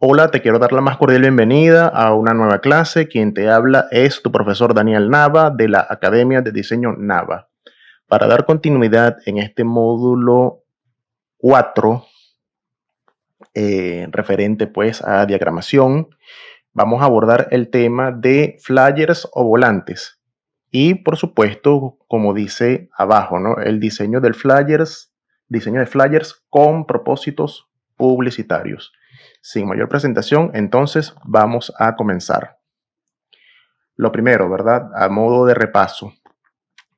Hola, te quiero dar la más cordial bienvenida a una nueva clase. Quien te habla es tu profesor Daniel Nava de la Academia de Diseño Nava. Para dar continuidad en este módulo 4, referente pues a diagramación, vamos a abordar el tema de flyers o volantes. Y por supuesto, como dice abajo, ¿no? El diseño de flyers con propósitos publicitarios. Sin mayor presentación, entonces vamos a comenzar. Lo primero, ¿verdad? A modo de repaso.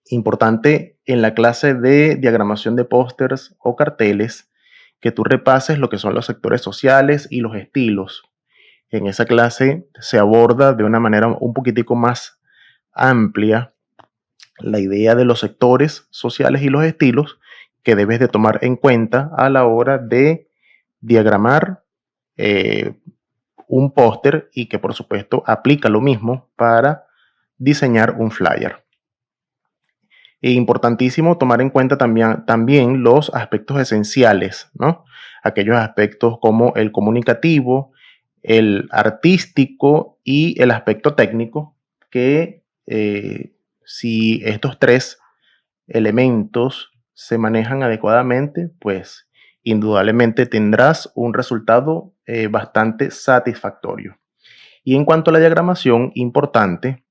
Importante en la clase de diagramación de pósters o carteles que tú repases lo que son los sectores sociales y los estilos. En esa clase se aborda de una manera un poquitico más amplia la idea de los sectores sociales y los estilos que debes de tomar en cuenta a la hora de diagramar un póster y que por supuesto aplica lo mismo para diseñar un flyer. E importantísimo tomar en cuenta también los aspectos esenciales, ¿no? Aquellos aspectos como el comunicativo, el artístico y el aspecto técnico, que si estos tres elementos se manejan adecuadamente, pues indudablemente tendrás un resultado bastante satisfactorio. Y en cuanto a la diagramación, importante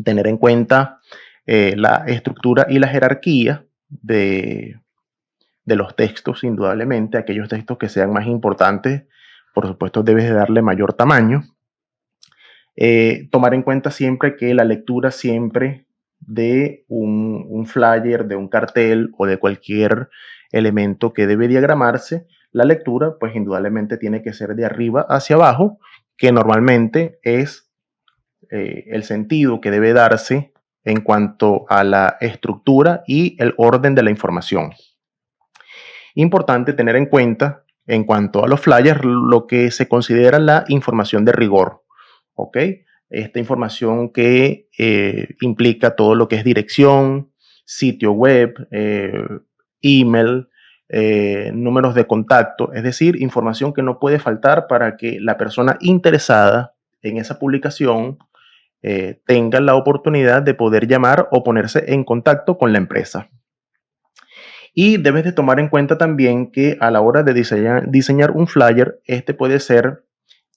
tener en cuenta la estructura y la jerarquía de los textos, indudablemente. Aquellos textos que sean más importantes, por supuesto, debes de darle mayor tamaño. Tomar en cuenta siempre que la lectura siempre de un flyer, de un cartel o de cualquier elemento que debe diagramarse, la lectura pues indudablemente tiene que ser de arriba hacia abajo, que normalmente es el sentido que debe darse en cuanto a la estructura y el orden de la información. Importante tener en cuenta, en cuanto a los flyers, lo que se considera la información de rigor, ¿ok? Esta información que implica todo lo que es dirección, sitio web, email, números de contacto, es decir, información que no puede faltar para que la persona interesada en esa publicación tenga la oportunidad de poder llamar o ponerse en contacto con la empresa. Y debes de tomar en cuenta también que a la hora de diseñar un flyer, este puede ser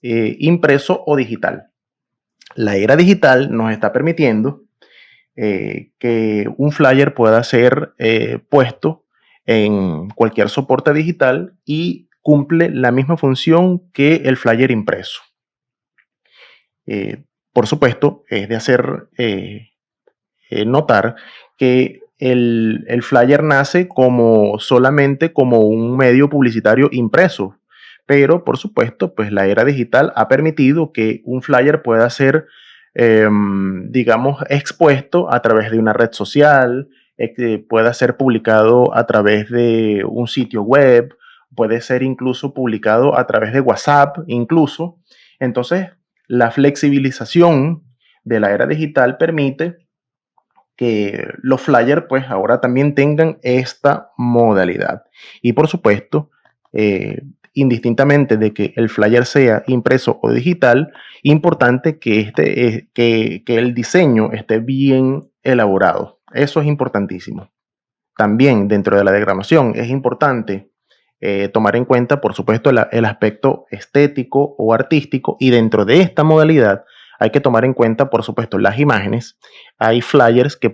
impreso o digital. La era digital nos está permitiendo que un flyer pueda ser puesto en cualquier soporte digital y cumple la misma función que el flyer impreso. Por supuesto, es de hacer notar que el flyer nace solamente como un medio publicitario impreso, pero por supuesto, pues la era digital ha permitido que un flyer pueda ser, digamos, expuesto a través de una red social, que pueda ser publicado a través de un sitio web, puede ser incluso publicado a través de WhatsApp, incluso. Entonces, la flexibilización de la era digital permite que los flyers pues ahora también tengan esta modalidad. Y por supuesto, indistintamente de que el flyer sea impreso o digital, importante que, que el diseño esté bien elaborado. Eso es importantísimo. También dentro de la diagramación es importante tomar en cuenta, por supuesto, el aspecto estético o artístico, y dentro de esta modalidad hay que tomar en cuenta, por supuesto, las imágenes. Hay flyers que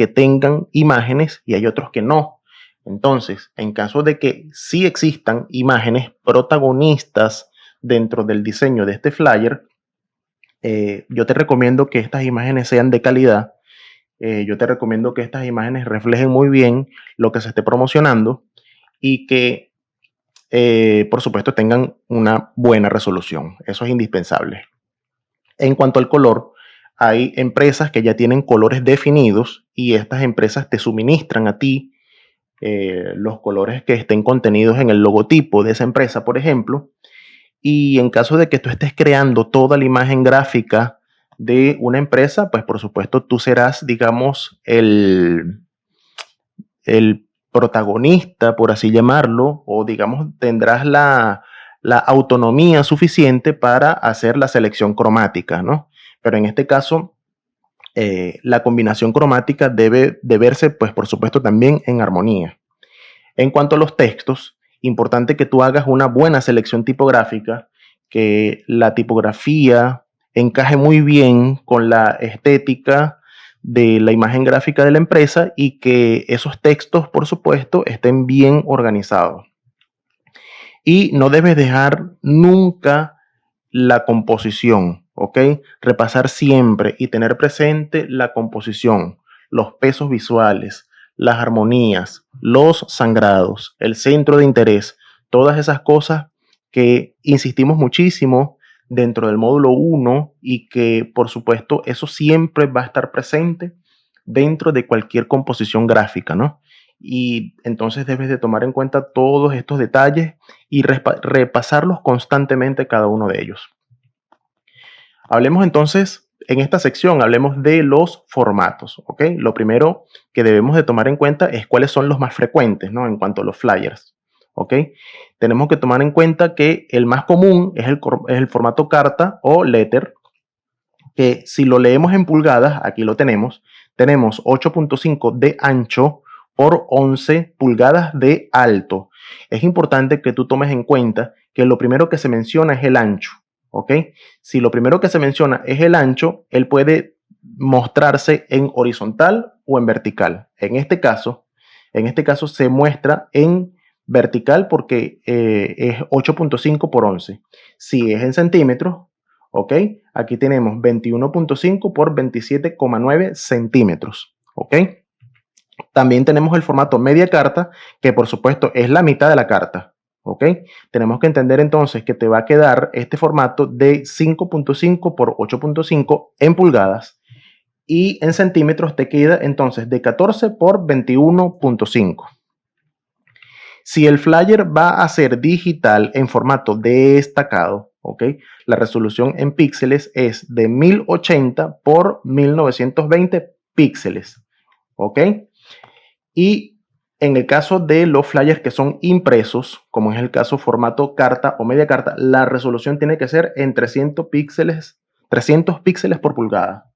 tengan imágenes y hay otros que no. Entonces, en caso de que sí existan imágenes protagonistas dentro del diseño de este flyer, yo te recomiendo que estas imágenes sean de calidad. Yo te recomiendo que estas imágenes reflejen muy bien lo que se esté promocionando y que, por supuesto, tengan una buena resolución. Eso es indispensable. En cuanto al color, hay empresas que ya tienen colores definidos y estas empresas te suministran a ti los colores que estén contenidos en el logotipo de esa empresa, por ejemplo. Y en caso de que tú estés creando toda la imagen gráfica de una empresa, pues por supuesto tú serás, digamos, el protagonista, por así llamarlo, o digamos, tendrás la autonomía suficiente para hacer la selección cromática, ¿no? Pero en este caso, la combinación cromática debe de verse, pues por supuesto, también en armonía. En cuanto a los textos, importante que tú hagas una buena selección tipográfica, que la tipografía encaje muy bien con la estética de la imagen gráfica de la empresa y que esos textos, por supuesto, estén bien organizados. Y no debes dejar nunca la composición, ¿ok? Repasar siempre y tener presente la composición, los pesos visuales, las armonías, los sangrados, el centro de interés, todas esas cosas que insistimos muchísimo dentro del módulo 1 y que por supuesto eso siempre va a estar presente dentro de cualquier composición gráfica, ¿no? Y entonces debes de tomar en cuenta todos estos detalles y repasarlos constantemente cada uno de ellos. Hablemos entonces, en esta sección, hablemos de los formatos, ¿ok? Lo primero que debemos de tomar en cuenta es cuáles son los más frecuentes, ¿no? En cuanto a los flyers, ¿ok? Tenemos que tomar en cuenta que el más común es el formato carta o letter, que si lo leemos en pulgadas, aquí lo tenemos 8.5 de ancho por 11 pulgadas de alto. Es importante que tú tomes en cuenta que lo primero que se menciona es el ancho, ¿ok? Si lo primero que se menciona es el ancho, él puede mostrarse en horizontal o en vertical. En este caso se muestra en vertical porque es 8.5 por 11. Si es en centímetros, ¿ok? Aquí tenemos 21.5 por 27,9 centímetros, ¿ok? También tenemos el formato media carta, que por supuesto es la mitad de la carta, ¿ok? Tenemos que entender entonces que te va a quedar este formato de 5.5 por 8.5 en pulgadas y en centímetros te queda entonces de 14 por 21.5. Si el flyer va a ser digital en formato destacado, ¿ok? La resolución en píxeles es de 1080 por 1920 píxeles, ¿ok? Y en el caso de los flyers que son impresos, como es el caso formato carta o media carta, la resolución tiene que ser en 300 píxeles por pulgada.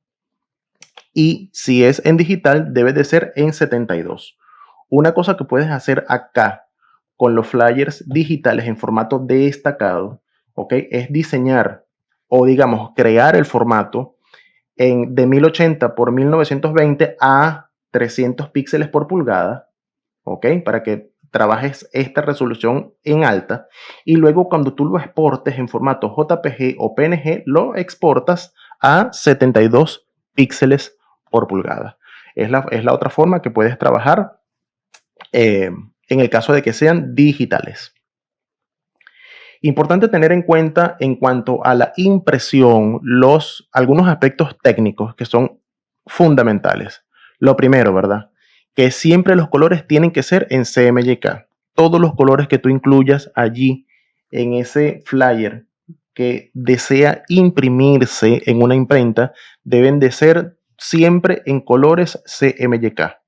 Y si es en digital, debe de ser en 72. Una cosa que puedes hacer acá con los flyers digitales en formato destacado, ¿ok? Es diseñar o digamos crear el formato de 1080 por 1920 a 300 píxeles por pulgada, ¿ok? Para que trabajes esta resolución en alta y luego cuando tú lo exportes en formato JPG o PNG, lo exportas a 72 píxeles por pulgada. Es la otra forma que puedes trabajar en el caso de que sean digitales. Importante tener en cuenta en cuanto a la impresión algunos aspectos técnicos que son fundamentales. Lo primero, ¿verdad? Que siempre los colores tienen que ser en CMYK. Todos los colores que tú incluyas allí en ese flyer que desea imprimirse en una imprenta deben de ser siempre en colores CMYK.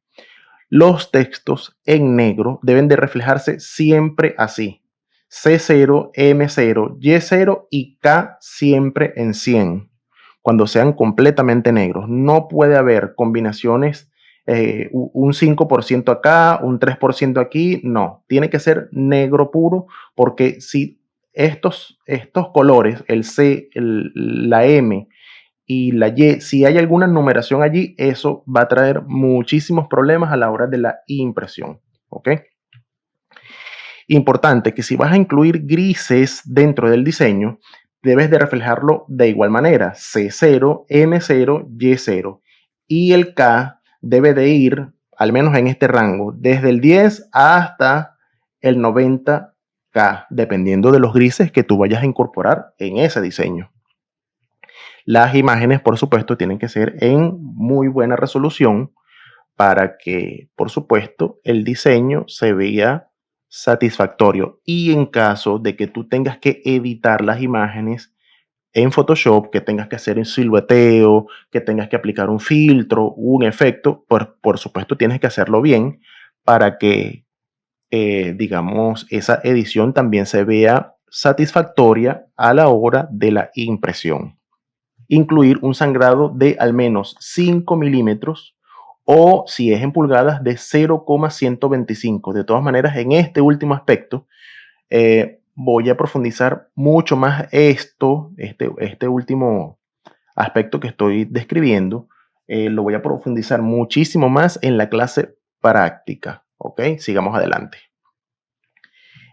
Los textos en negro deben de reflejarse siempre así. C0, M0, Y0 y K siempre en 100. Cuando sean completamente negros. No puede haber combinaciones, un 5% acá, un 3% aquí. No, tiene que ser negro puro porque si estos colores, el C, la M y la Y, si hay alguna numeración allí, eso va a traer muchísimos problemas a la hora de la impresión. ¿Ok? Importante que si vas a incluir grises dentro del diseño, debes de reflejarlo de igual manera, C0, M0, Y0. Y el K debe de ir, al menos en este rango, desde el 10 hasta el 90K, dependiendo de los grises que tú vayas a incorporar en ese diseño. Las imágenes, por supuesto, tienen que ser en muy buena resolución para que, por supuesto, el diseño se vea satisfactorio. Y en caso de que tú tengas que editar las imágenes en Photoshop, que tengas que hacer un silueteo, que tengas que aplicar un filtro, un efecto, por supuesto, tienes que hacerlo bien para que, digamos, esa edición también se vea satisfactoria a la hora de la impresión. Incluir un sangrado de al menos 5 milímetros o, si es en pulgadas, de 0,125. De todas maneras, en este último aspecto, voy a profundizar mucho más este último aspecto que estoy describiendo, lo voy a profundizar muchísimo más en la clase práctica. ¿Ok? Sigamos adelante.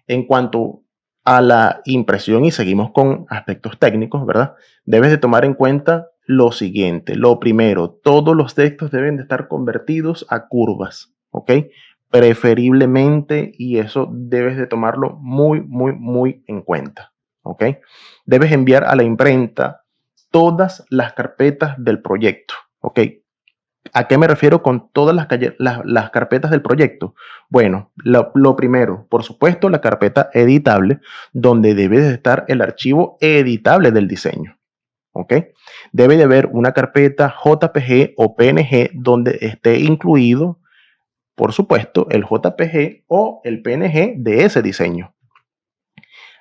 En cuanto a la impresión, y seguimos con aspectos técnicos, ¿verdad? Debes de tomar en cuenta lo siguiente. Lo primero, todos los textos deben de estar convertidos a curvas, ¿ok? Preferiblemente, y eso debes de tomarlo muy, muy, muy en cuenta, ¿ok? Debes enviar a la imprenta todas las carpetas del proyecto, ¿ok? ¿A qué me refiero con todas las carpetas del proyecto? Bueno, lo primero, por supuesto, la carpeta editable, donde debe de estar el archivo editable del diseño. ¿Ok? Debe de haber una carpeta JPG o PNG donde esté incluido, por supuesto, el JPG o el PNG de ese diseño.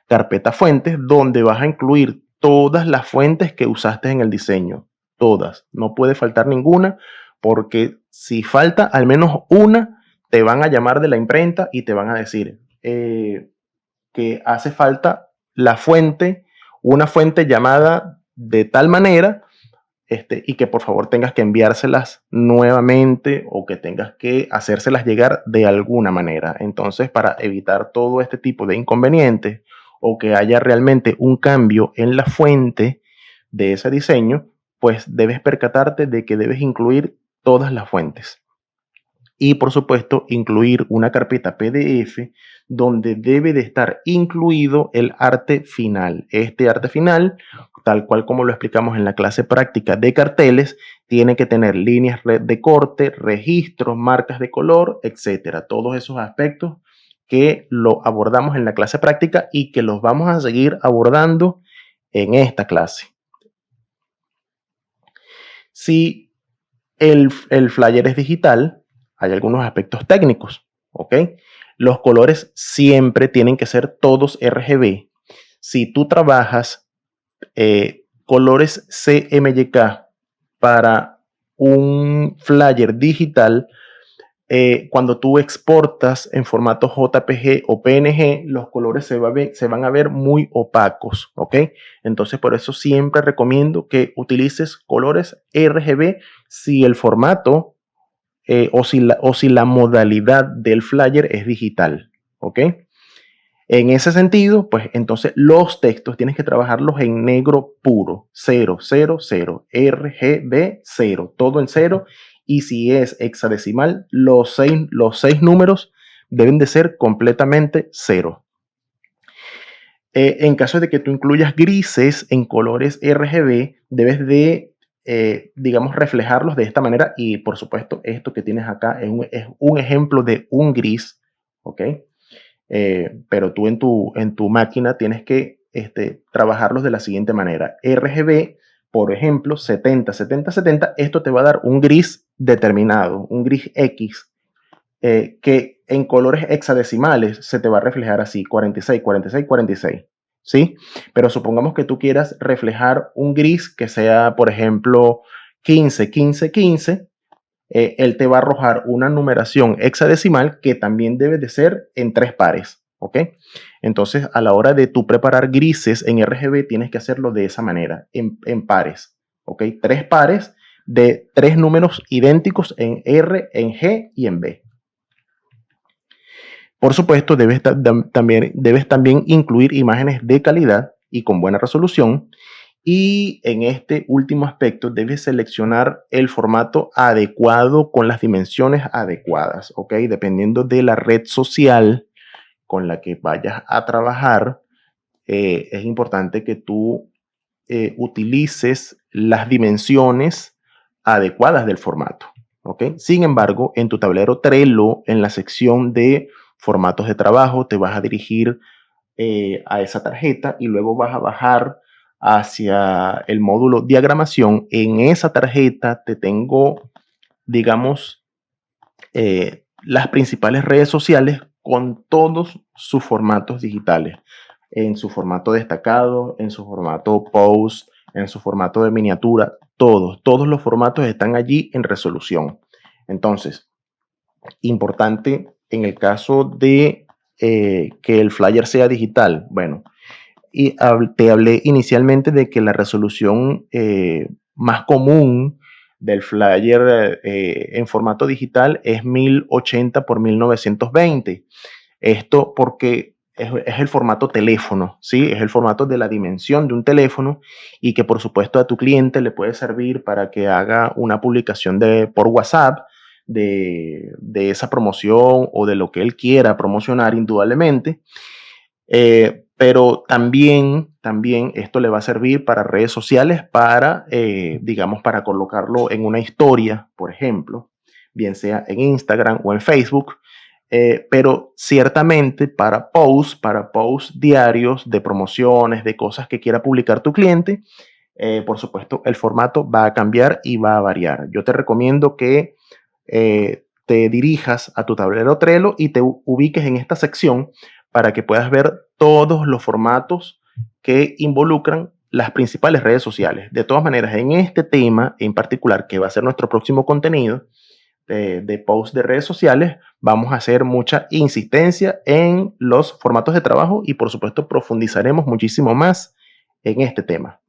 Carpeta fuentes, donde vas a incluir todas las fuentes que usaste en el diseño. Todas. No puede faltar ninguna, porque si falta al menos una, te van a llamar de la imprenta y te van a decir que hace falta la fuente, una fuente llamada de tal manera, y que por favor tengas que enviárselas nuevamente o que tengas que hacérselas llegar de alguna manera. Entonces, para evitar todo este tipo de inconvenientes o que haya realmente un cambio en la fuente de ese diseño, pues debes percatarte de que debes incluir todas las fuentes. Y por supuesto, incluir una carpeta PDF donde debe de estar incluido el arte final. Este arte final, tal cual como lo explicamos en la clase práctica de carteles, tiene que tener líneas de corte, registros, marcas de color, etcétera. Todos esos aspectos que lo abordamos en la clase práctica y que los vamos a seguir abordando en esta clase. Si el flyer es digital, hay algunos aspectos técnicos, ¿ok? Los colores siempre tienen que ser todos RGB. Si tú trabajas colores CMYK para un flyer digital, cuando tú exportas en formato JPG o PNG, los colores se van a ver muy opacos, ¿ok? Entonces, por eso siempre recomiendo que utilices colores RGB si el formato o si la modalidad del flyer es digital, ¿ok? En ese sentido, pues entonces los textos tienes que trabajarlos en negro puro, 0, 0, 0, RGB 0, todo en 0. Y si es hexadecimal, los seis números deben de ser completamente 0. En caso de que tú incluyas grises en colores RGB, debes de, digamos, reflejarlos de esta manera. Y por supuesto, esto que tienes acá es un ejemplo de un gris, ¿ok? Pero tú en tu máquina tienes que trabajarlos de la siguiente manera. RGB, por ejemplo, 70, 70, 70, esto te va a dar un gris determinado, un gris X, que en colores hexadecimales se te va a reflejar así, 46, 46, 46, ¿sí? Pero supongamos que tú quieras reflejar un gris que sea, por ejemplo, 15, 15, 15, él te va a arrojar una numeración hexadecimal que también debe de ser en 3 pares, ¿ok? Entonces, a la hora de tú preparar grises en RGB, tienes que hacerlo de esa manera, en pares, ¿ok? 3 pares de 3 números idénticos en R, en G y en B. Por supuesto, debes también incluir imágenes de calidad y con buena resolución. Y en este último aspecto debes seleccionar el formato adecuado con las dimensiones adecuadas, ¿ok? Dependiendo de la red social con la que vayas a trabajar, es importante que tú utilices las dimensiones adecuadas del formato, ¿ok? Sin embargo, en tu tablero Trello, en la sección de formatos de trabajo, te vas a dirigir a esa tarjeta y luego vas a bajar hacia el módulo diagramación. En esa tarjeta te tengo, digamos, las principales redes sociales con todos sus formatos digitales. en su formato destacado, en su formato post, en su formato de miniatura, todos los formatos están allí en resolución. Entonces, importante en el caso de que el flyer sea digital. Bueno, y te hablé inicialmente de que la resolución más común del flyer en formato digital es 1080 por 1920. Esto porque es el formato teléfono, ¿sí? Es el formato de la dimensión de un teléfono y que por supuesto a tu cliente le puede servir para que haga una publicación por WhatsApp de esa promoción o de lo que él quiera promocionar indudablemente. Pero también esto le va a servir para redes sociales, para, digamos, para colocarlo en una historia, por ejemplo, bien sea en Instagram o en Facebook, pero ciertamente para posts diarios de promociones, de cosas que quiera publicar tu cliente, por supuesto, el formato va a cambiar y va a variar. Yo te recomiendo que te dirijas a tu tablero Trello y te ubiques en esta sección para que puedas ver todos los formatos que involucran las principales redes sociales. De todas maneras, en este tema en particular, que va a ser nuestro próximo contenido de post de redes sociales, vamos a hacer mucha insistencia en los formatos de trabajo y por supuesto profundizaremos muchísimo más en este tema.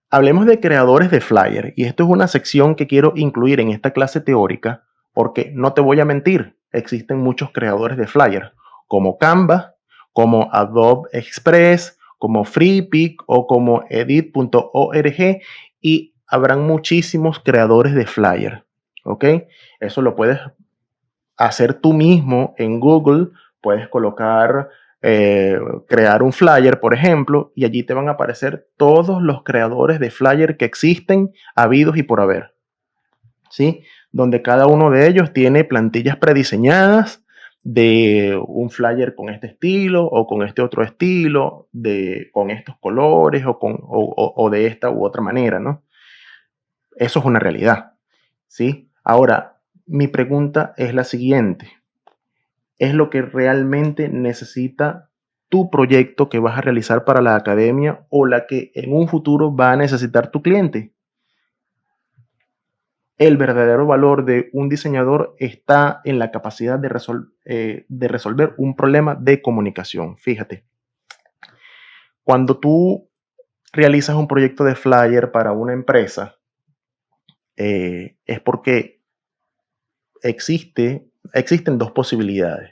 Hablemos de creadores de flyer y esto es una sección que quiero incluir en esta clase teórica porque no te voy a mentir, existen muchos creadores de flyer como Canva, como Adobe Express, como Freepik o como edit.org y habrán muchísimos creadores de flyer, ¿ok? Eso lo puedes hacer tú mismo en Google, puedes colocar, crear un flyer, por ejemplo, y allí te van a aparecer todos los creadores de flyer que existen, habidos y por haber, ¿sí? Donde cada uno de ellos tiene plantillas prediseñadas de un flyer con este estilo o con este otro estilo, con estos colores o de esta u otra manera, ¿no? Eso es una realidad, ¿sí? Ahora, mi pregunta es la siguiente. ¿Es lo que realmente necesita tu proyecto que vas a realizar para la academia o la que en un futuro va a necesitar tu cliente? El verdadero valor de un diseñador está en la capacidad de resolver un problema de comunicación. Fíjate, cuando tú realizas un proyecto de flyer para una empresa, es porque existen dos posibilidades.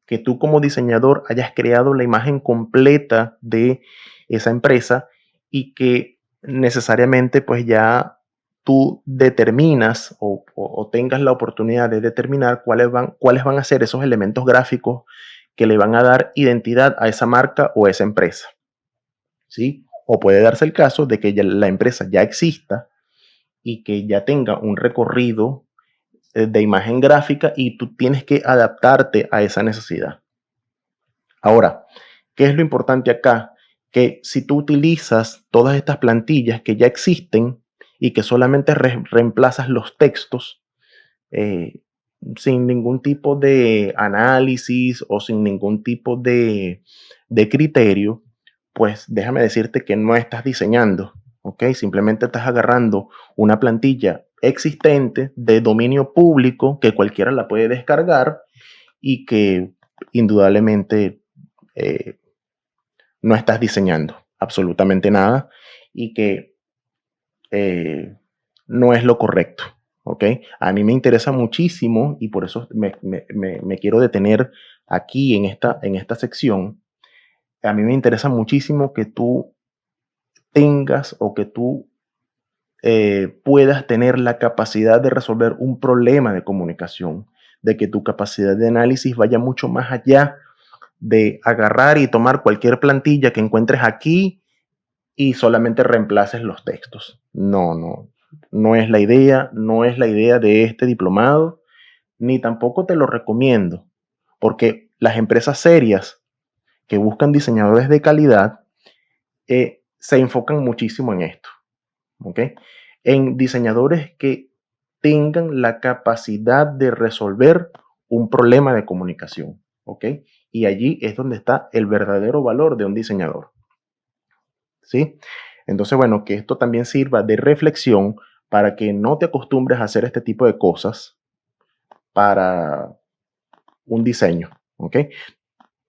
Que tú como diseñador hayas creado la imagen completa de esa empresa y que necesariamente pues ya tú determinas o tengas la oportunidad de determinar cuáles van a ser esos elementos gráficos que le van a dar identidad a esa marca o a esa empresa, ¿sí? O puede darse el caso de que la empresa ya exista y que ya tenga un recorrido de imagen gráfica y tú tienes que adaptarte a esa necesidad. Ahora, ¿qué es lo importante acá? Que si tú utilizas todas estas plantillas que ya existen y que solamente reemplazas los textos eh, sin ningún tipo de análisis o sin ningún tipo de criterio, pues déjame decirte que no estás diseñando, ¿ok? Simplemente estás agarrando una plantilla existente de dominio público que cualquiera la puede descargar y que indudablemente eh, no estás diseñando absolutamente nada y que no es lo correcto. ¿Ok? A mí me interesa muchísimo y por eso me quiero detener aquí en esta sección. A mí me interesa muchísimo que tú tengas o que tú puedas tener la capacidad de resolver un problema de comunicación, de que tu capacidad de análisis vaya mucho más allá de agarrar y tomar cualquier plantilla que encuentres aquí y solamente reemplaces los textos. No es la idea, no es la idea de este diplomado, ni tampoco te lo recomiendo, porque las empresas serias que buscan diseñadores de calidad se enfocan muchísimo en esto, ¿ok? En diseñadores que tengan la capacidad de resolver un problema de comunicación, ¿ok? y allí es donde está el verdadero valor de un diseñador, ¿sí? Entonces, bueno, que esto también sirva de reflexión para que no te acostumbres a hacer este tipo de cosas para un diseño, ¿ok?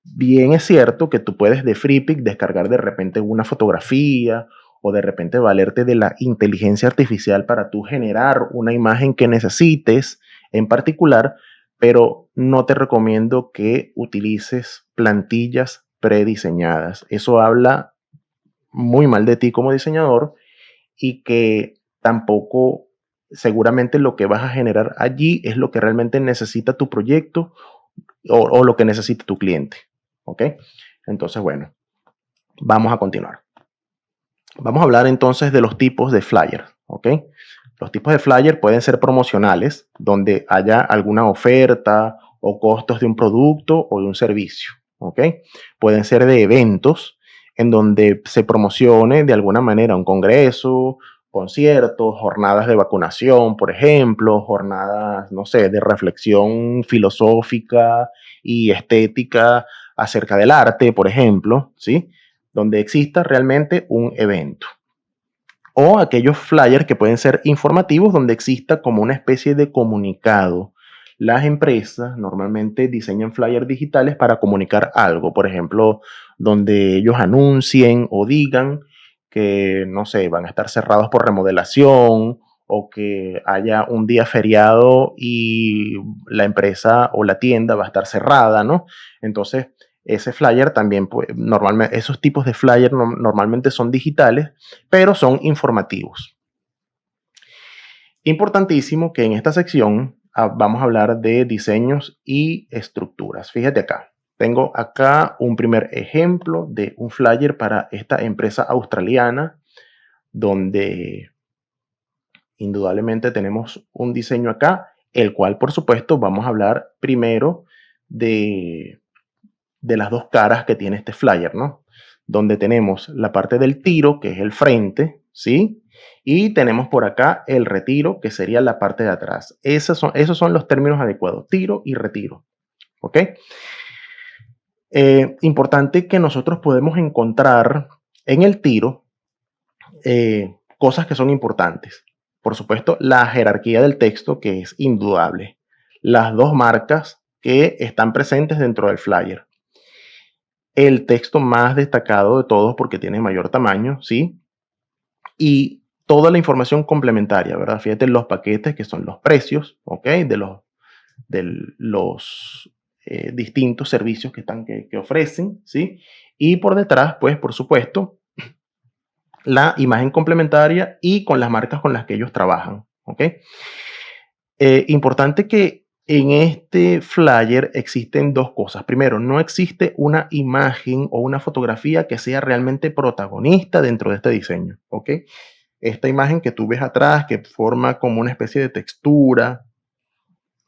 Bien es cierto que tú puedes de FreePic descargar de repente una fotografía o de repente valerte de la inteligencia artificial para tú generar una imagen que necesites en particular, pero no te recomiendo que utilices plantillas prediseñadas. Eso habla muy mal de ti como diseñador y que tampoco seguramente lo que vas a generar allí es lo que realmente necesita tu proyecto o lo que necesita tu cliente. ¿Ok? Entonces, bueno, vamos a continuar. Vamos a hablar entonces de los tipos de flyer. ¿Ok? Los tipos de flyer pueden ser promocionales, donde haya alguna oferta o costos de un producto o de un servicio. ¿Ok? Pueden ser de eventos en donde se promocione de alguna manera un congreso, conciertos, jornadas de vacunación, por ejemplo, jornadas, no sé, de reflexión filosófica y estética acerca del arte, por ejemplo, ¿sí? Donde exista realmente un evento. O aquellos flyers que pueden ser informativos donde exista como una especie de comunicado. Las empresas normalmente diseñan flyers digitales para comunicar algo, por ejemplo, donde ellos anuncien o digan que, no sé, van a estar cerrados por remodelación o que haya un día feriado y la empresa o la tienda va a estar cerrada, ¿no? Entonces, ese flyer también, pues, normalmente, esos tipos de flyer normalmente son digitales, pero son informativos. Importantísimo que en esta sección vamos a hablar de diseños y estructuras. Fíjate acá. Tengo acá un primer ejemplo de un flyer para esta empresa australiana, donde indudablemente tenemos un diseño acá, el cual por supuesto vamos a hablar primero de las dos caras que tiene este flyer, ¿no? Donde tenemos la parte del tiro, que es el frente, ¿sí? Y tenemos por acá el retiro, que sería la parte de atrás. Esos son los términos adecuados, tiro y retiro, ¿ok? Importante que nosotros podemos encontrar en el tiro cosas que son importantes. Por supuesto, la jerarquía del texto, que es indudable. Las dos marcas que están presentes dentro del flyer. El texto más destacado de todos porque tiene mayor tamaño, ¿sí? Y toda la información complementaria, ¿verdad? Fíjate los paquetes que son los precios, ¿ok? De los distintos servicios que ofrecen, ¿sí? Y por detrás, pues, por supuesto, la imagen complementaria y con las marcas con las que ellos trabajan, ¿ok? Importante que en este flyer existen dos cosas. Primero, no existe una imagen o una fotografía que sea realmente protagonista dentro de este diseño, ¿ok? Esta imagen que tú ves atrás, que forma como una especie de textura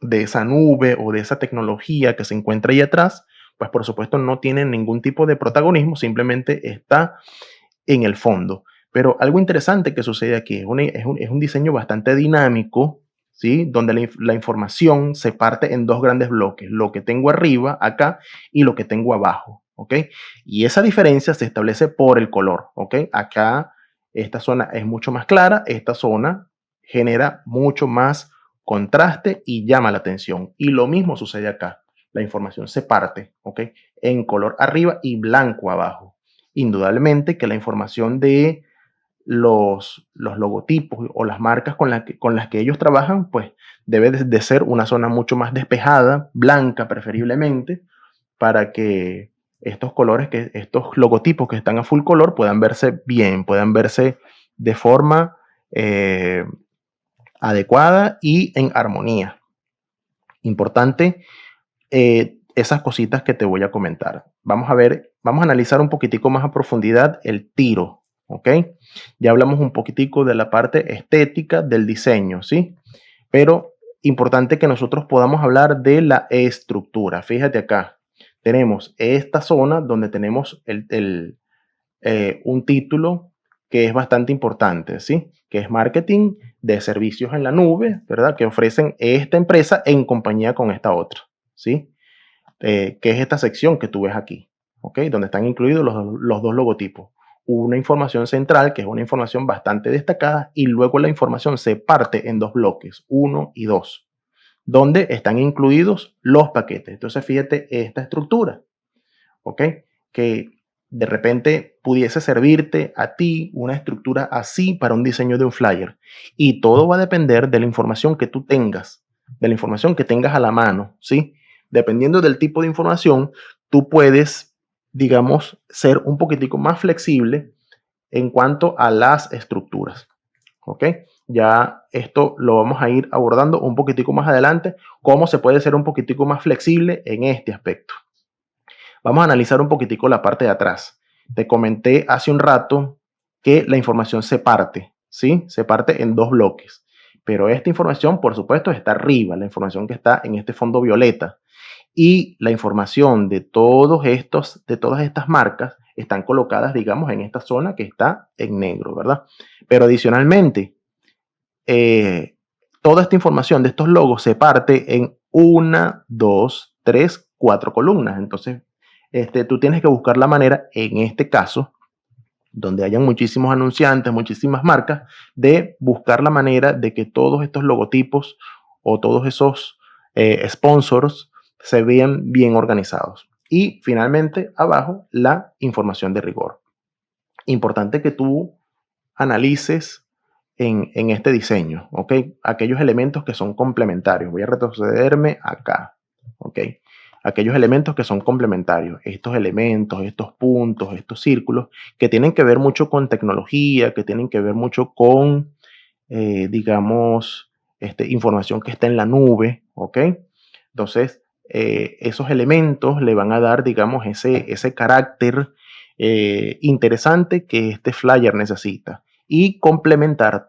de esa nube o de esa tecnología que se encuentra ahí atrás, pues por supuesto no tiene ningún tipo de protagonismo, simplemente está en el fondo. Pero algo interesante que sucede aquí es un diseño bastante dinámico, ¿sí? Donde la información se parte en dos grandes bloques, lo que tengo arriba, acá, y lo que tengo abajo, ¿ok? Y esa diferencia se establece por el color, ¿ok? Acá esta zona es mucho más clara, esta zona genera mucho más contraste y llama la atención. Y lo mismo sucede acá. La información se parte, ¿ok? En color arriba y blanco abajo. Indudablemente que la información de los logotipos o las marcas con las que ellos trabajan, pues debe de ser una zona mucho más despejada, blanca preferiblemente, para que estos logotipos que están a full color puedan verse bien, puedan verse de forma eh, adecuada y en armonía. Importante esas cositas que te voy a comentar. Vamos a ver, vamos a analizar un poquitico más a profundidad el tiro, ¿ok? Ya hablamos un poquitico de la parte estética del diseño, ¿sí? Pero importante que nosotros podamos hablar de la estructura. Fíjate acá, tenemos esta zona donde tenemos un título que es bastante importante, ¿sí? Que es marketing de servicios en la nube, ¿verdad? Que ofrecen esta empresa en compañía con esta otra, ¿sí? que es esta sección que tú ves aquí, ¿ok? Donde están incluidos los dos logotipos. Una información central, que es una información bastante destacada, y luego la información se parte en dos bloques, 1 y 2, donde están incluidos los paquetes. Entonces, fíjate esta estructura, ¿ok? Que de repente pudiese servirte a ti una estructura así para un diseño de un flyer. Y todo va a depender de la información que tú tengas, de la información que tengas a la mano, ¿sí? Dependiendo del tipo de información, tú puedes, digamos, ser un poquitico más flexible en cuanto a las estructuras, ¿ok? Ya esto lo vamos a ir abordando un poquitico más adelante, cómo se puede ser un poquitico más flexible en este aspecto. Vamos a analizar un poquitico la parte de atrás. Te comenté hace un rato que la información se parte, ¿sí? Se parte en dos bloques. Pero esta información, por supuesto, está arriba, la información que está en este fondo violeta. Y la información de todas estas marcas están colocadas, digamos, en esta zona que está en negro, ¿verdad? Pero adicionalmente, eh, toda esta información de estos logos se parte en una, dos, tres, cuatro columnas. Entonces, tú tienes que buscar la manera, en este caso, donde hayan muchísimos anunciantes, muchísimas marcas, de buscar la manera de que todos estos logotipos o todos esos sponsors se vean bien organizados. Y finalmente, abajo, la información de rigor. Importante que tú analices en este diseño, ¿ok? Aquellos elementos que son complementarios. Voy a retrocederme acá, ¿ok? Aquellos elementos que son complementarios. Estos elementos, estos puntos, estos círculos, que tienen que ver mucho con tecnología, que tienen que ver mucho con, digamos, información que está en la nube, ¿ok? Entonces, esos elementos le van a dar, digamos, ese carácter interesante que este flyer necesita y complementar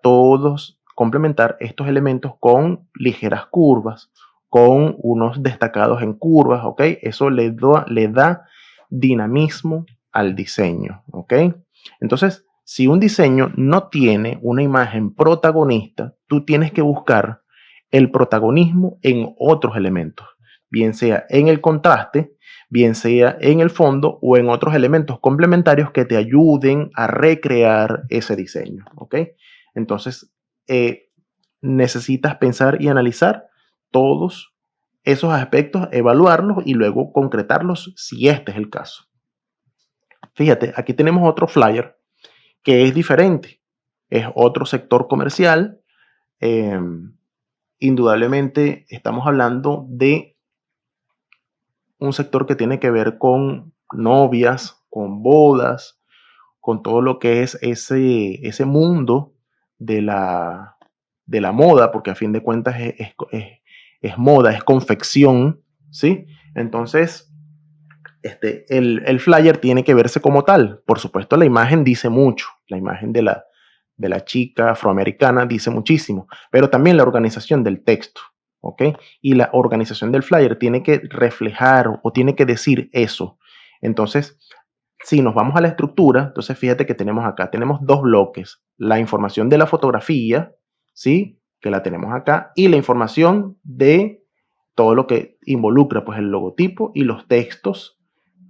estos elementos con ligeras curvas, con unos destacados en curvas, ¿ok? Eso le da dinamismo al diseño, ¿ok? Entonces, si un diseño no tiene una imagen protagonista, tú tienes que buscar el protagonismo en otros elementos, bien sea en el contraste, bien sea en el fondo o en otros elementos complementarios que te ayuden a recrear ese diseño, ¿ok? Entonces, necesitas pensar y analizar todos esos aspectos, evaluarlos y luego concretarlos si este es el caso. Fíjate, aquí tenemos otro flyer que es diferente, es otro sector comercial. eh, Indudablemente estamos hablando de un sector que tiene que ver con novias, con bodas, con todo lo que es ese mundo de la moda, porque a fin de cuentas es moda, es confección, ¿sí? Entonces, el flyer tiene que verse como tal. Por supuesto, la imagen dice mucho, la imagen de la chica afroamericana dice muchísimo, pero también la organización del texto, ¿ok? Y la organización del flyer tiene que reflejar o tiene que decir eso. Entonces, si nos vamos a la estructura, entonces fíjate que tenemos dos bloques, la información de la fotografía, ¿sí? Que la tenemos acá, y la información de todo lo que involucra, pues, el logotipo y los textos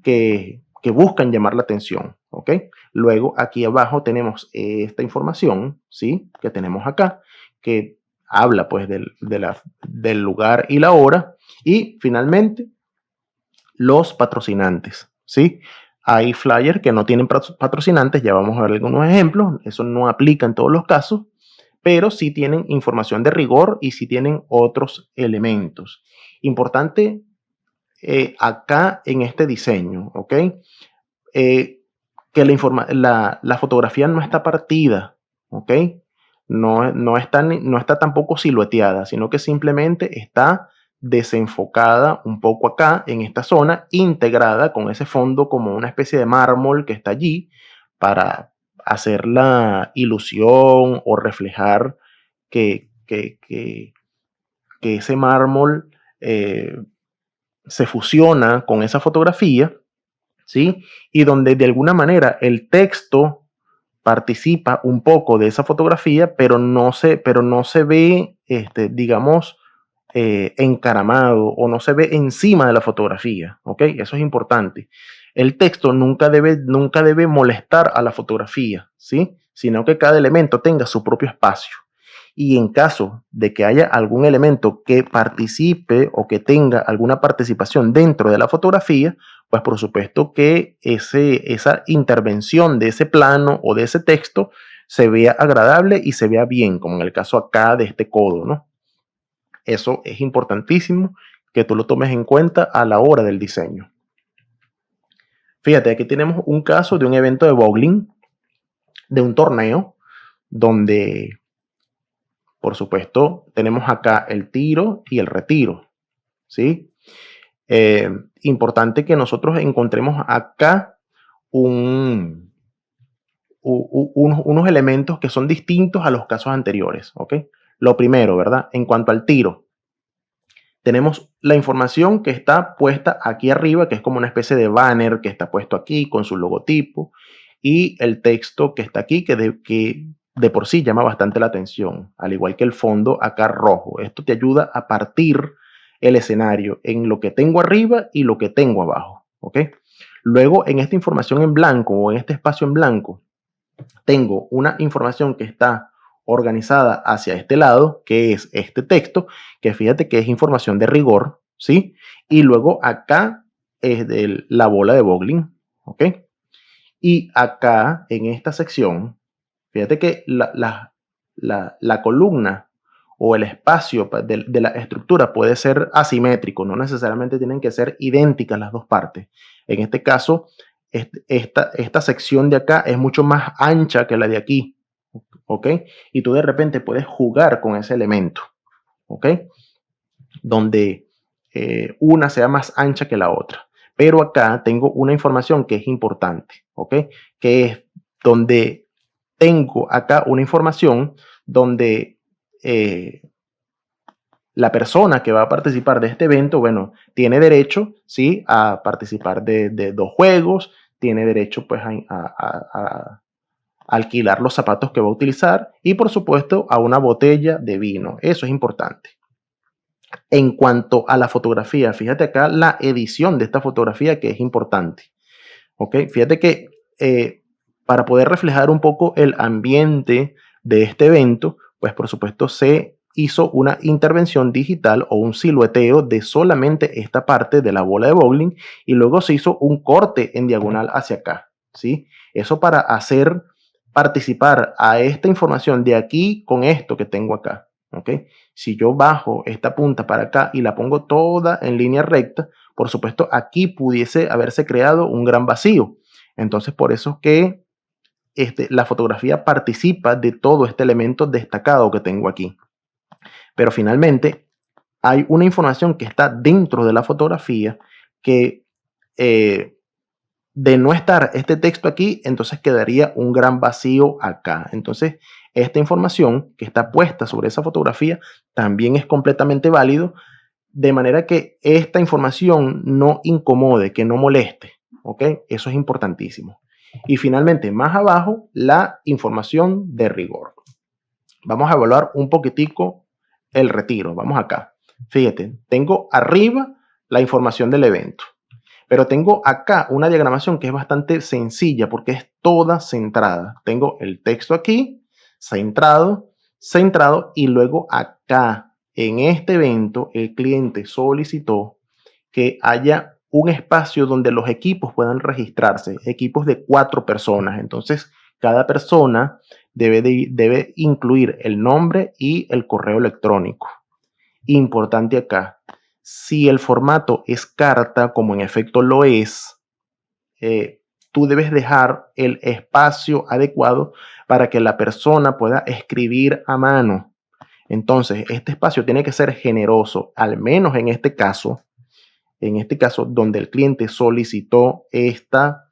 que buscan llamar la atención, ¿ok? Luego, aquí abajo tenemos esta información, ¿sí? Que tenemos acá, que habla, pues, del lugar y la hora. Y, finalmente, los patrocinantes, ¿sí? Hay flyers que no tienen patrocinantes, ya vamos a ver algunos ejemplos, eso no aplica en todos los casos, pero sí tienen información de rigor y sí tienen otros elementos. Importante acá en este diseño, ¿ok? Que la fotografía no está partida, ¿ok? No está tampoco silueteada, sino que simplemente está desenfocada un poco acá en esta zona, integrada con ese fondo como una especie de mármol que está allí para hacer la ilusión o reflejar que ese mármol se fusiona con esa fotografía, ¿sí? Y donde de alguna manera el texto participa un poco de esa fotografía, pero no se ve, digamos, encaramado o no se ve encima de la fotografía, ¿ok? Eso es importante. El texto nunca debe molestar a la fotografía, ¿sí? Sino que cada elemento tenga su propio espacio. Y en caso de que haya algún elemento que participe o que tenga alguna participación dentro de la fotografía, pues por supuesto que esa intervención de ese plano o de ese texto se vea agradable y se vea bien, como en el caso acá de este codo, ¿no? Eso es importantísimo que tú lo tomes en cuenta a la hora del diseño. Fíjate, aquí tenemos un caso de un evento de bowling, de un torneo, donde, por supuesto, tenemos acá el tiro y el retiro, ¿sí? Importante que nosotros encontremos acá unos elementos que son distintos a los casos anteriores, ¿ok? Lo primero, ¿verdad? En cuanto al tiro, tenemos la información que está puesta aquí arriba, que es como una especie de banner que está puesto aquí con su logotipo, y el texto que está aquí, que de por sí llama bastante la atención, al igual que el fondo acá rojo. Esto te ayuda a partir el escenario en lo que tengo arriba y lo que tengo abajo, ¿ok? Luego, en esta información en blanco o en este espacio en blanco, tengo una información que está organizada hacia este lado, que es este texto, que fíjate que es información de rigor, ¿sí? Y luego acá es de la bola de bowling, ¿ok? Y acá en esta sección, fíjate que la columna o el espacio de la estructura puede ser asimétrico, no necesariamente tienen que ser idénticas las dos partes. En este caso, esta sección de acá es mucho más ancha que la de aquí, ¿ok? Y tú de repente puedes jugar con ese elemento, ¿ok? Donde una sea más ancha que la otra. Pero acá tengo una información que es importante, ¿ok? Que es donde tengo acá una información donde la persona que va a participar de este evento, bueno, tiene derecho, ¿sí? A participar de 2 juegos, tiene derecho, pues, a alquilar los zapatos que va a utilizar y, por supuesto, a una botella de vino. Eso es importante. En cuanto a la fotografía, fíjate acá la edición de esta fotografía que es importante. ¿Ok? Fíjate que para poder reflejar un poco el ambiente de este evento, pues por supuesto se hizo una intervención digital o un silueteo de solamente esta parte de la bola de bowling y luego se hizo un corte en diagonal hacia acá, ¿sí? Eso para hacer participar a esta información de aquí con esto que tengo acá, ¿ok? Si yo bajo esta punta para acá y la pongo toda en línea recta, por supuesto aquí pudiese haberse creado un gran vacío. Entonces por eso es que la fotografía participa de todo este elemento destacado que tengo aquí. Pero finalmente hay una información que está dentro de la fotografía que de no estar este texto aquí, entonces quedaría un gran vacío acá. Entonces, esta información que está puesta sobre esa fotografía también es completamente válido, de manera que esta información no incomode, que no moleste, ¿ok? Eso es importantísimo. Y finalmente, más abajo, la información de rigor. Vamos a evaluar un poquitico el retiro. Vamos acá. Fíjate, tengo arriba la información del evento. Pero tengo acá una diagramación que es bastante sencilla porque es toda centrada. Tengo el texto aquí, centrado, centrado, y luego acá, en este evento, el cliente solicitó que haya un espacio donde los equipos puedan registrarse, equipos de 4 personas. Entonces, cada persona debe incluir el nombre y el correo electrónico. Importante acá, si el formato es carta, como en efecto lo es, tú debes dejar el espacio adecuado para que la persona pueda escribir a mano. Entonces, este espacio tiene que ser generoso, al menos en este caso donde el cliente solicitó esta,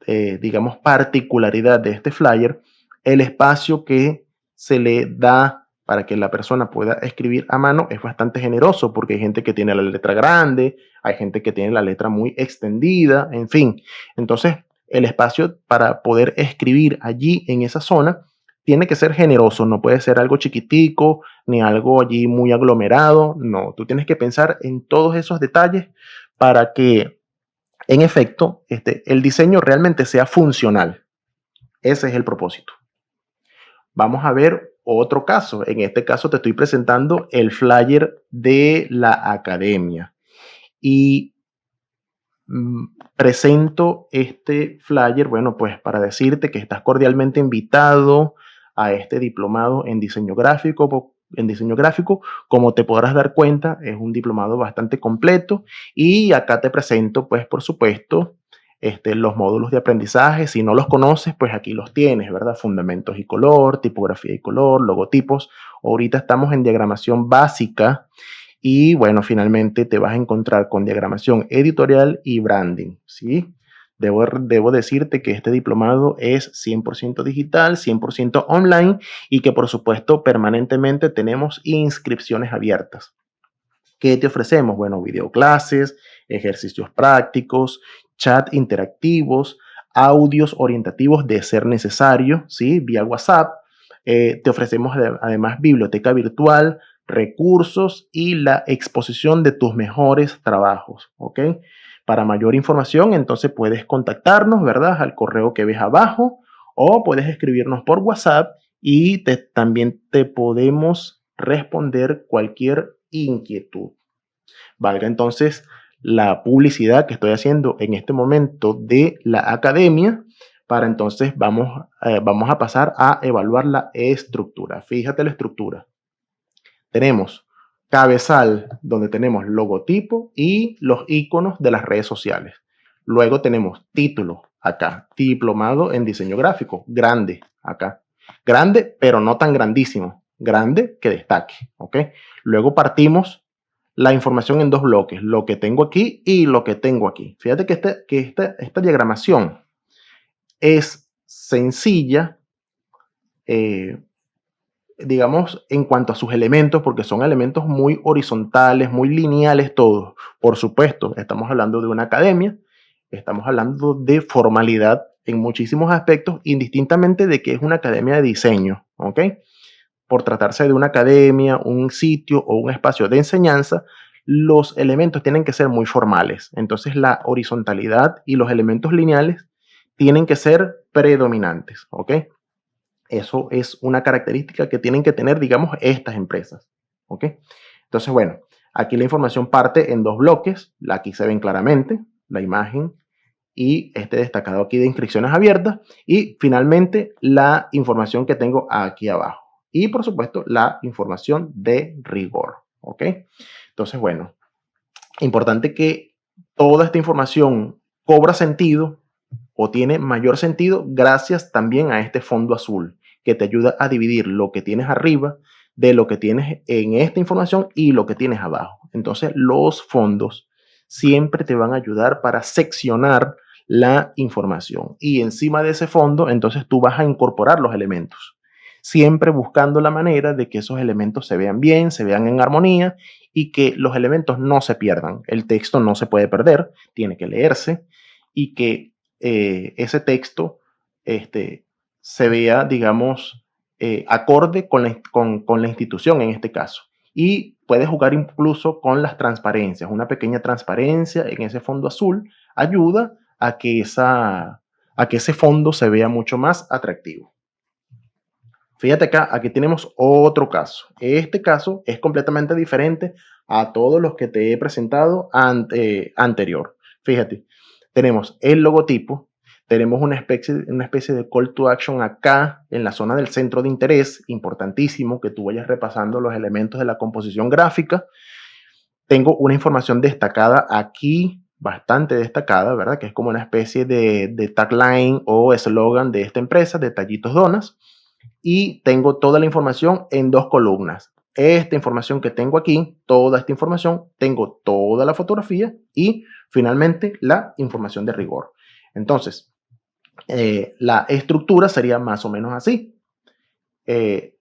digamos, particularidad de este flyer, el espacio que se le da para que la persona pueda escribir a mano es bastante generoso porque hay gente que tiene la letra grande, hay gente que tiene la letra muy extendida, en fin. Entonces, el espacio para poder escribir allí en esa zona tiene que ser generoso, no puede ser algo chiquitico ni algo allí muy aglomerado. No, tú tienes que pensar en todos esos detalles para que, en efecto, el diseño realmente sea funcional. Ese es el propósito. Vamos a ver otro caso. En este caso te estoy presentando el flyer de la academia. Y presento este flyer, bueno, pues para decirte que estás cordialmente invitado a este diplomado en diseño gráfico. En diseño gráfico, como te podrás dar cuenta, es un diplomado bastante completo y acá te presento, pues, por supuesto, los módulos de aprendizaje. Si no los conoces, pues aquí los tienes, ¿verdad? Fundamentos y color, tipografía y color, logotipos. Ahorita estamos en diagramación básica y bueno, finalmente te vas a encontrar con diagramación editorial y branding, ¿sí? Debo decirte que este diplomado es 100% digital, 100% online y que por supuesto permanentemente tenemos inscripciones abiertas. ¿Qué te ofrecemos? Bueno, videoclases, ejercicios prácticos, chat interactivos, audios orientativos de ser necesario, ¿sí? Vía WhatsApp. Te ofrecemos además biblioteca virtual, recursos y la exposición de tus mejores trabajos, ¿ok? Para mayor información, entonces puedes contactarnos, ¿verdad? Al correo que ves abajo o puedes escribirnos por WhatsApp y también te podemos responder cualquier inquietud. Valga entonces la publicidad que estoy haciendo en este momento de la academia para entonces vamos a pasar a evaluar la estructura. Fíjate la estructura. Tenemos cabezal, donde tenemos logotipo y los iconos de las redes sociales. Luego tenemos título, acá, diplomado en diseño gráfico, grande, acá. Grande, pero no tan grandísimo, grande que destaque, ¿ok? Luego partimos la información en dos bloques, lo que tengo aquí y lo que tengo aquí. Fíjate que esta diagramación es sencilla, eh, digamos, en cuanto a sus elementos, porque son elementos muy horizontales, muy lineales todos. Por supuesto, estamos hablando de una academia, estamos hablando de formalidad en muchísimos aspectos, indistintamente de que es una academia de diseño, ¿ok? Por tratarse de una academia, un sitio o un espacio de enseñanza, los elementos tienen que ser muy formales. Entonces, la horizontalidad y los elementos lineales tienen que ser predominantes, ¿ok? Eso es una característica que tienen que tener, digamos, estas empresas. ¿Ok? Entonces, bueno, aquí la información parte en dos bloques. Aquí se ven claramente la imagen y este destacado aquí de inscripciones abiertas. Y finalmente la información que tengo aquí abajo. Y por supuesto la información de rigor. ¿Ok? Entonces, bueno, importante que toda esta información cobra sentido o tiene mayor sentido gracias también a este fondo azul que te ayuda a dividir lo que tienes arriba de lo que tienes en esta información y lo que tienes abajo. Entonces, los fondos siempre te van a ayudar para seccionar la información y encima de ese fondo, entonces tú vas a incorporar los elementos, siempre buscando la manera de que esos elementos se vean bien, se vean en armonía y que los elementos no se pierdan. El texto no se puede perder, tiene que leerse y que ese texto se vea, digamos, acorde con la institución en este caso. Y puedes jugar incluso con las transparencias. Una pequeña transparencia en ese fondo azul ayuda a que ese fondo se vea mucho más atractivo. Fíjate acá, aquí tenemos otro caso. Este caso es completamente diferente a todos los que te he presentado anterior. Fíjate, tenemos el logotipo, tenemos una especie de call to action acá en la zona del centro de interés, importantísimo que tú vayas repasando los elementos de la composición gráfica. Tengo una información destacada aquí, bastante destacada, ¿verdad? Que es como una especie de tagline o eslogan de esta empresa, Detallitos Donas, y tengo toda la información en dos columnas. Esta información que tengo aquí, toda esta información, tengo toda la fotografía y finalmente la información de rigor. Entonces, la estructura sería más o menos así.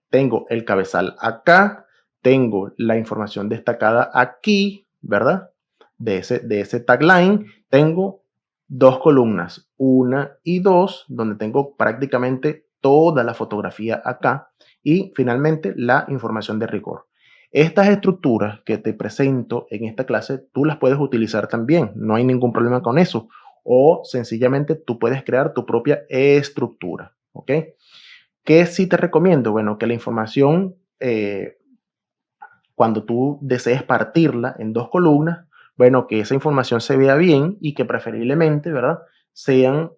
Tengo el cabezal acá, tengo la información destacada aquí, ¿verdad? De ese tagline, tengo dos columnas, una y dos, donde tengo prácticamente toda la fotografía acá y finalmente la información de rigor. Estas estructuras que te presento en esta clase, tú las puedes utilizar también, no hay ningún problema con eso. O sencillamente tú puedes crear tu propia estructura, ¿ok? ¿Qué sí te recomiendo? Bueno, que la información, cuando tú desees partirla en dos columnas, bueno, que esa información se vea bien y que preferiblemente, ¿verdad? Sean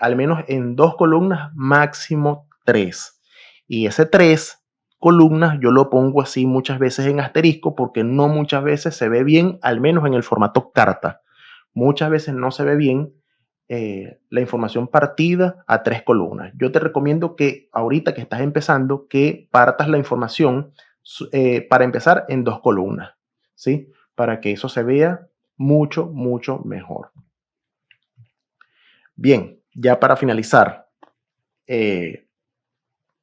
al menos en dos columnas, máximo tres. Y ese tres columnas yo lo pongo así muchas veces en asterisco porque no muchas veces se ve bien, al menos en el formato carta. Muchas veces no se ve bien la información partida a tres columnas. Yo te recomiendo que ahorita que estás empezando, que partas la información para empezar en dos columnas, ¿sí? Para que eso se vea mucho, mucho mejor. Bien, ya para finalizar,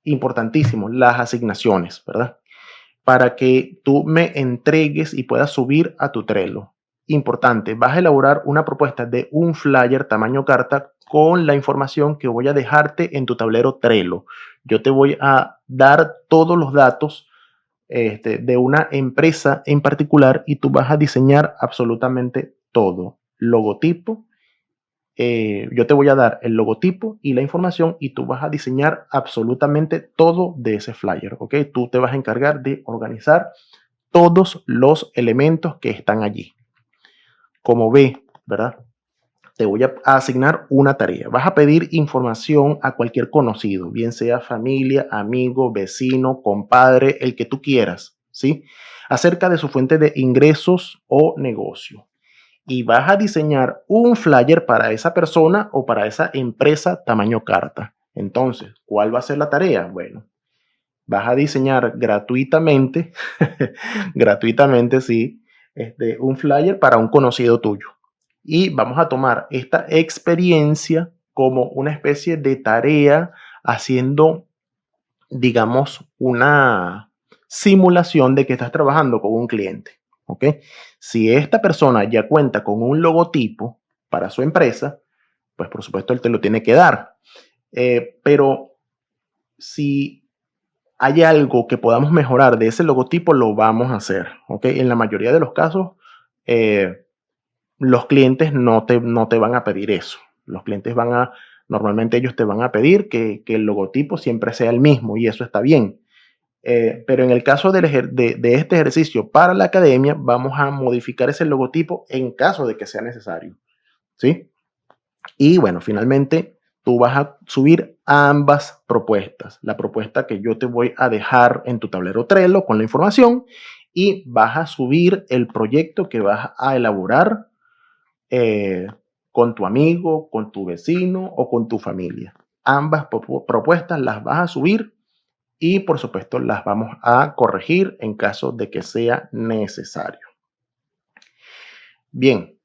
importantísimo, las asignaciones, ¿verdad? Para que tú me entregues y puedas subir a tu Trello. Importante, vas a elaborar una propuesta de un flyer tamaño carta con la información que voy a dejarte en tu tablero Trello. Yo te voy a dar todos los datos de una empresa en particular y tú vas a diseñar absolutamente todo. Logotipo, yo te voy a dar el logotipo y la información y tú vas a diseñar absolutamente todo de ese flyer, ¿ok? Tú te vas a encargar de organizar todos los elementos que están allí. Como ve, ¿verdad? Te voy a asignar una tarea. Vas a pedir información a cualquier conocido, bien sea familia, amigo, vecino, compadre, el que tú quieras, ¿sí? Acerca de su fuente de ingresos o negocio. Y vas a diseñar un flyer para esa persona o para esa empresa tamaño carta. Entonces, ¿cuál va a ser la tarea? Bueno, vas a diseñar gratuitamente, gratuitamente, sí, un flyer para un conocido tuyo. Y vamos a tomar esta experiencia como una especie de tarea haciendo, digamos, una simulación de que estás trabajando con un cliente. ¿Ok? Si esta persona ya cuenta con un logotipo para su empresa, pues por supuesto él te lo tiene que dar. Pero si hay algo que podamos mejorar de ese logotipo, lo vamos a hacer. ¿Ok? En la mayoría de los casos, eh, los clientes no te van a pedir eso. Los clientes normalmente ellos te van a pedir que el logotipo siempre sea el mismo y eso está bien. Pero en el caso de este ejercicio para la academia, vamos a modificar ese logotipo en caso de que sea necesario. ¿Sí? Y bueno, finalmente tú vas a subir ambas propuestas. La propuesta que yo te voy a dejar en tu tablero Trello con la información y vas a subir el proyecto que vas a elaborar eh, con tu amigo, con tu vecino o con tu familia. Ambas propuestas las vas a subir y por supuesto las vamos a corregir en caso de que sea necesario. Bien,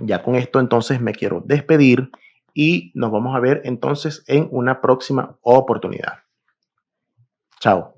ya con esto entonces me quiero despedir y nos vamos a ver entonces en una próxima oportunidad. Chao.